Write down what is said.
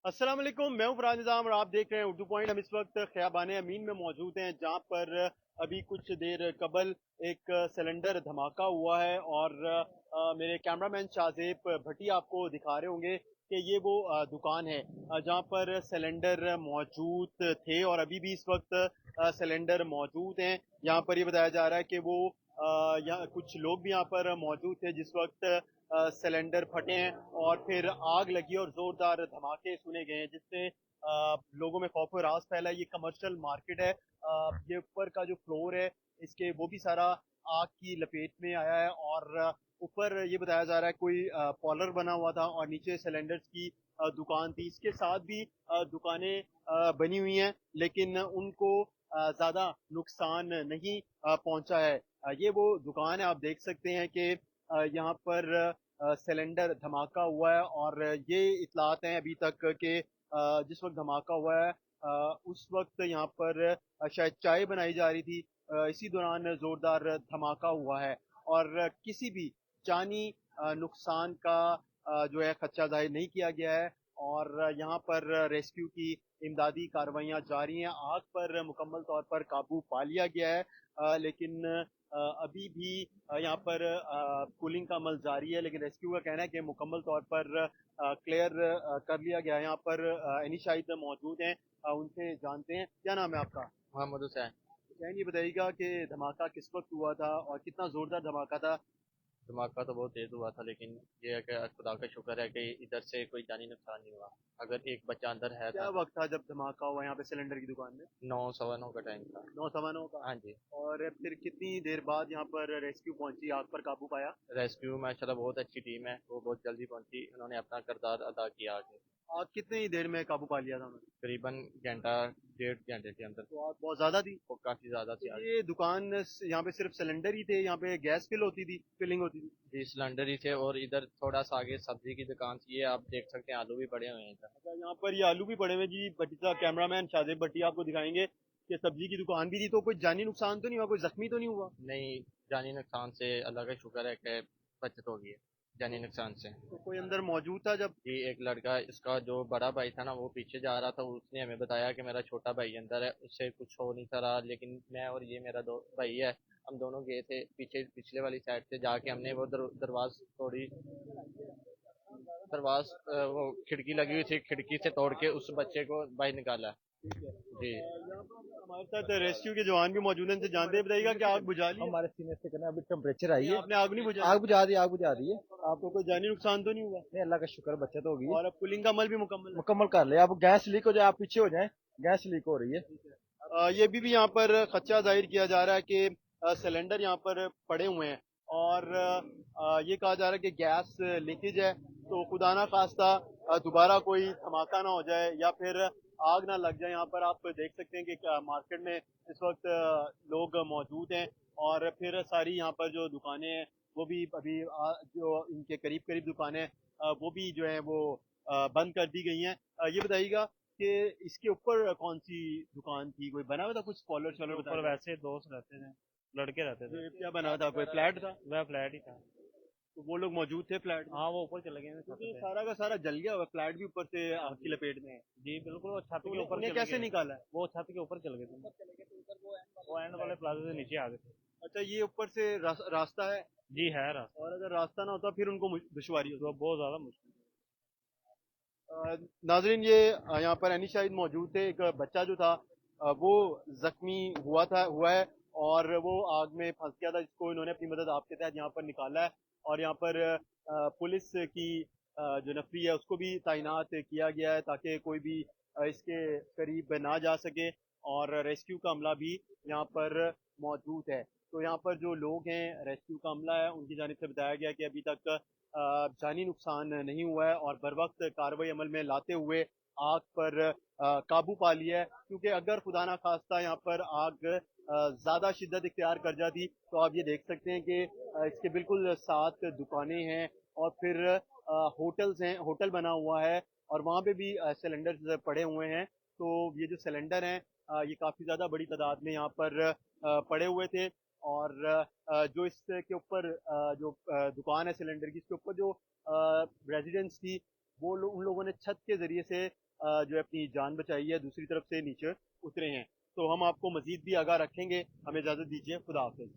अस्सलाम वालेकुम, मैं हूं फरहाद निज़ाम और आप देख रहे हैं उर्दू पॉइंट। हम इस वक्त ख़ियाबान अमीन में मौजूद हैं, जहां पर अभी कुछ देर कबल एक सिलेंडर धमाका हुआ है और मेरे कैमरामैन शाहजेब भट्टी आपको दिखा रहे होंगे कि ये वो दुकान है जहां पर सिलेंडर मौजूद थे और अभी भी इस वक्त सिलेंडर मौजूद हैं। यहाँ पर ये बताया जा रहा है कि वो यहाँ कुछ लोग भी यहाँ पर मौजूद थे जिस वक्त सिलेंडर फटे हैं और फिर आग लगी और जोरदार धमाके सुने गए हैं, जिससे लोगों में खौफ और रास फैला है। ये कमर्शियल मार्केट है। ये ऊपर का जो फ्लोर है इसके वो भी सारा आग की लपेट में आया है और ऊपर ये बताया जा रहा है कोई पॉलर बना हुआ था और नीचे सिलेंडर्स की दुकान थी। इसके साथ भी दुकानें बनी हुई हैं, लेकिन उनको ज्यादा नुकसान नहीं पहुंचा है। ये वो दुकान है, आप देख सकते हैं कि यहाँ पर सिलेंडर धमाका हुआ है और ये इतलात हैं अभी तक कि जिस वक्त धमाका हुआ है उस वक्त यहाँ पर शायद चाय बनाई जा रही थी। इसी दौरान जोरदार धमाका हुआ है और किसी भी जानी नुकसान का जो है खदशा जाहिर नहीं किया गया है और यहाँ पर रेस्क्यू की इमदादी कार्रवाइयाँ जारी हैं। आग पर मुकम्मल तौर पर काबू पा लिया गया है, लेकिन अभी भी यहाँ पर कूलिंग का अमल जारी है, लेकिन रेस्क्यू का कहना है कि मुकम्मल तौर पर क्लियर कर लिया गया है। यहाँ पर एनी शाहिद मौजूद हैं, उनसे जानते हैं। क्या नाम है आपका? मोहम्मद हुसैन। क्या ये बताइएगा कि धमाका किस वक्त हुआ था और कितना जोरदार धमाका था? धमाका तो बहुत तेज हुआ था, लेकिन ये है कि खुदा का शुक्र है कि इधर से कोई जानी नुकसान नहीं हुआ। अगर एक बच्चा अंदर है क्या था। वक्त था जब धमाका हुआ यहाँ पे सिलेंडर की दुकान में? 9 सवा 9 का टाइम था। 9 सवा 9 का। हाँ जी। और फिर कितनी देर बाद यहाँ पर रेस्क्यू पहुंची, आग पर काबू पाया? रेस्क्यू माशाल्लाह बहुत अच्छी टीम है, वो बहुत जल्दी पहुंची, उन्होंने अपना किरदार अदा किया आगे। आग कितनी देर में काबू पा लिया था उन्होंने? करीबन घंटा 1.5 घंटे के अंदर। तो आग बहुत ज्यादा थी। वो काफ़ी ज़्यादा तो थी आग। ये दुकान यहाँ पे सिर्फ सिलेंडर ही थे, यहाँ पे गैस फिल होती थी, फिलिंग होती थी? जी सिलेंडर ही थे, और इधर थोड़ा सा आगे सब्जी की दुकान थी, ये आप देख सकते हैं, आलू भी पड़े हुए हैं इधर। अच्छा, यहाँ पर ये आलू भी पड़े हुए हैं जी। भट्टी साहब, कैमरामैन शाहजेब भट्टी आपको दिखाएंगे कि सब्जी की दुकान भी थी। तो कोई जानी नुकसान तो नहीं हुआ, कोई जख्मी तो नहीं हुआ? नहीं, जानी नुकसान से अल्लाह का शुक्र है कि बचत हो गई है जानी नुकसान से। तो कोई अंदर मौजूद था जब? जी एक लड़का, इसका जो बड़ा भाई था ना, वो पीछे जा रहा था, उसने हमें बताया कि मेरा छोटा भाई अंदर है, उससे कुछ हो नहीं था रहा, लेकिन मैं और ये मेरा दो भाई है, हम दोनों गए थे पीछे पिछले वाली साइड से जाके, हमने वो दरवाज तोड़ी, दरवाज वो खिड़की लगी हुई थी, खिड़की से तोड़ के उस बच्चे को बाहर निकाला। ठीक है। जी। यहाँ पर हमारे साथ रेस्क्यू के जवान भी मौजूद हैं, इनसे जानते हैं। बताइएगा कि आग बुझा ली है? हमारे सीनियर से करना, अभी टेम्परेचर आई नहीं, है। आपने आग नहीं बुझाई? आग बुझा दी, आग बुझा दी है। आपको कोई जानी नुकसान तो नहीं हुआ? नहीं, अल्लाह का शुक्र, बचत हो गई है। और अब कूलिंग का अमल भी मुकम्मल है? मुकम्मल कर लिया। अब गैस लीक हो जाए, आप पीछे हो जाए, गैस लीक हो रही है। ये भी यहाँ पर खदशा जाहिर किया जा रहा है कि सिलेंडर यहाँ पर पड़े हुए हैं और ये कहा जा रहा है कि गैस लीकेज है। तो खुदा ना खास्ता दोबारा कोई धमाका ना हो जाए या फिर आग ना लग जाए। यहाँ पर आप देख सकते हैं कि मार्केट में इस वक्त लोग मौजूद हैं और फिर सारी यहाँ पर जो दुकानें हैं वो भी अभी जो इनके करीब करीब दुकानें हैं वो भी जो है वो बंद कर दी गई हैं। ये बताइएगा कि इसके ऊपर कौन सी दुकान थी? कोई बना हुआ था कुछ स्कॉलर इसके शॉलर ऊपर बता? वैसे दोस्त रहते थे, लड़के रहते थे। क्या बना था? कोई फ्लैट था? वह फ्लैट ही था। तो वो लोग मौजूद थे फ्लैट में? हाँ, वो ऊपर चले गए थे छत क्योंकि पे। सारा का सारा जल गया हुआ, फ्लैट भी ऊपर से हाँ आग की जी। लपेट में है। जी बिल्कुल, वो छत तो के ऊपर उन्हें चले कैसे गए। निकाला है? वो छत के ऊपर चले गए थे। वो एंड वाले प्लाजा से नीचे आ गए थे। अच्छा, ये ऊपर से रास्ता है जी है रास्ता। और अगर रास्ता ना होता फिर उनको दुश्वारी तो होती। बहुत ज्यादा मुश्किल। नाजरीन, ये यहाँ पर अनी शाहिद मौजूद थे। एक बच्चा जो था वो जख्मी हुआ है और वो आग में फंस गया था, जिसको इन्होंने अपनी मदद आपके तहत यहाँ पर निकाला है। और यहाँ पर पुलिस की जो नफरी है उसको भी तैनात किया गया है ताकि कोई भी इसके करीब ना जा सके और रेस्क्यू का अमला भी यहाँ पर मौजूद है। तो यहाँ पर जो लोग हैं, रेस्क्यू का अमला है, उनकी जानिब से बताया गया कि अभी तक जानी नुकसान नहीं हुआ है और बर वक्त कार्रवाई अमल में लाते हुए आग पर काबू पा लिया है। क्योंकि अगर खुदा ना खास्ता यहाँ पर आग ज़्यादा शिद्दत इख्तियार कर जाती तो आप ये देख सकते हैं कि इसके बिल्कुल साथ दुकानें हैं और फिर होटल्स हैं, होटल बना हुआ है और वहाँ पे भी सिलेंडर पड़े हुए हैं। तो ये जो सिलेंडर हैं ये काफ़ी ज़्यादा बड़ी तादाद में यहाँ पर पड़े हुए थे और जो इसके ऊपर जो दुकान है सिलेंडर की, इसके ऊपर जो रेजिडेंस थी, उन लोगों ने छत के जरिए से जो है अपनी जान बचाई है, दूसरी तरफ से नीचे उतरे हैं। तो हम आपको मजीद भी आगाह रखेंगे। हमें इजाज़त दीजिए, खुदा हाफिज़।